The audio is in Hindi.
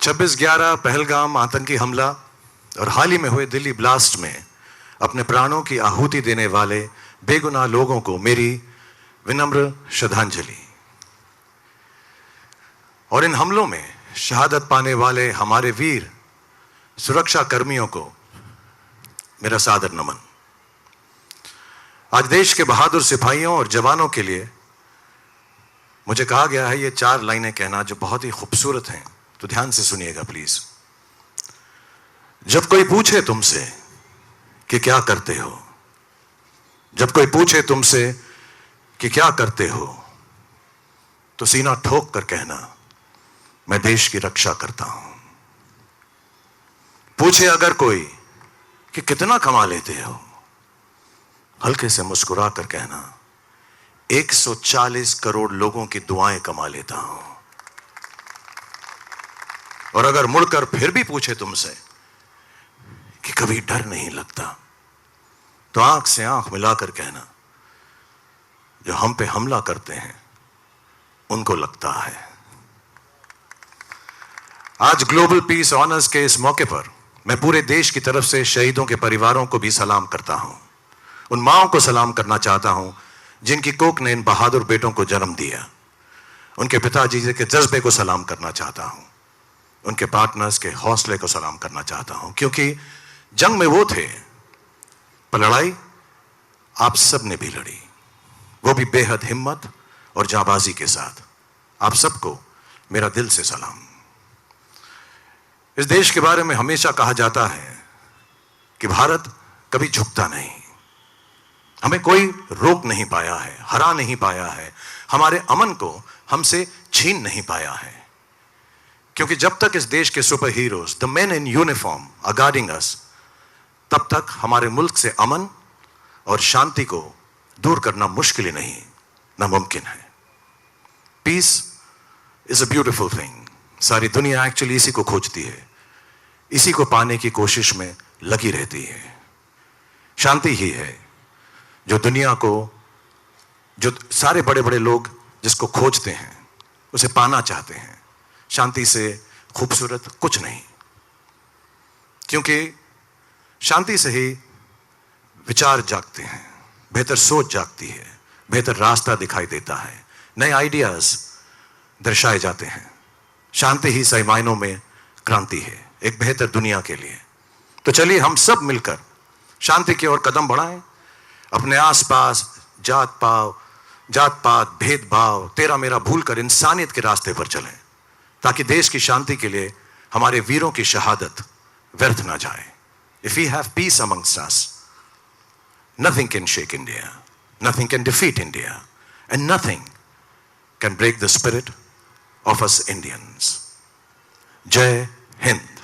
26/11 पहलगाम आतंकी हमला और हाल ही में हुए दिल्ली ब्लास्ट में अपने प्राणों की आहुति देने वाले बेगुनाह लोगों को मेरी विनम्र श्रद्धांजलि। और इन हमलों में शहादत पाने वाले हमारे वीर सुरक्षा कर्मियों को मेरा सादर नमन। आज देश के बहादुर सिपाहियों और जवानों के लिए मुझे कहा गया है ये 4 लाइनें कहना जो बहुत ही खूबसूरत हैं, तो ध्यान से सुनिएगा प्लीज। जब कोई पूछे तुमसे कि क्या करते हो, जब कोई पूछे तुमसे कि क्या करते हो, तो सीना ठोक कर कहना मैं देश की रक्षा करता हूं। पूछे अगर कोई कि कितना कमा लेते हो, हल्के से मुस्कुरा कर कहना 140 करोड़ लोगों की दुआएं कमा लेता हूं। और अगर मुड़कर फिर भी पूछे तुमसे कि कभी डर नहीं लगता, तो आंख से आंख मिलाकर कहना जो हम पे हमला करते हैं उनको लगता है। आज ग्लोबल पीस ऑनर्स के इस मौके पर मैं पूरे देश की तरफ से शहीदों के परिवारों को भी सलाम करता हूं। उन माओं को सलाम करना चाहता हूं जिनकी कोख ने इन बहादुर बेटों को जन्म दिया। उनके पिताजी के जज्बे को सलाम करना चाहता हूं। उनके पार्टनर्स के हौसले को सलाम करना चाहता हूं, क्योंकि जंग में वो थे पर लड़ाई आप सब ने भी लड़ी, वो भी बेहद हिम्मत और जाबाजी के साथ। आप सबको मेरा दिल से सलाम। इस देश के बारे में हमेशा कहा जाता है कि भारत कभी झुकता नहीं। हमें कोई रोक नहीं पाया है, हरा नहीं पाया है, हमारे अमन को हमसे छीन नहीं पाया है। क्योंकि जब तक इस देश के super heroes, the men in uniform are guarding us, तब तक हमारे मुल्क से अमन और शांति को दूर करना मुश्किल ही नहीं, नामुमकिन है। Peace is a beautiful thing. सारी दुनिया एक्चुअली इसी को खोजती है, इसी को पाने की कोशिश में लगी रहती है। शांति ही है जो दुनिया को, जो सारे बड़े बड़े लोग जिसको खोजते हैं, उसे पाना चाहते हैं। शांति से खूबसूरत कुछ नहीं, क्योंकि शांति से ही विचार जागते हैं, बेहतर सोच जागती है, बेहतर रास्ता दिखाई देता है, नए आइडियाज दर्शाए जाते हैं। शांति ही सही मायनों में क्रांति है एक बेहतर दुनिया के लिए। तो चलिए हम सब मिलकर शांति की ओर कदम बढ़ाएं। अपने आसपास जात पात, भेदभाव, तेरा मेरा भूलकर इंसानियत के रास्ते पर चलें, ताकि देश की शांति के लिए हमारे वीरों की शहादत व्यर्थ ना जाए। If we have peace amongst us, nothing can shake India, nothing can defeat India, and nothing can break the spirit of us Indians. Jai Hind.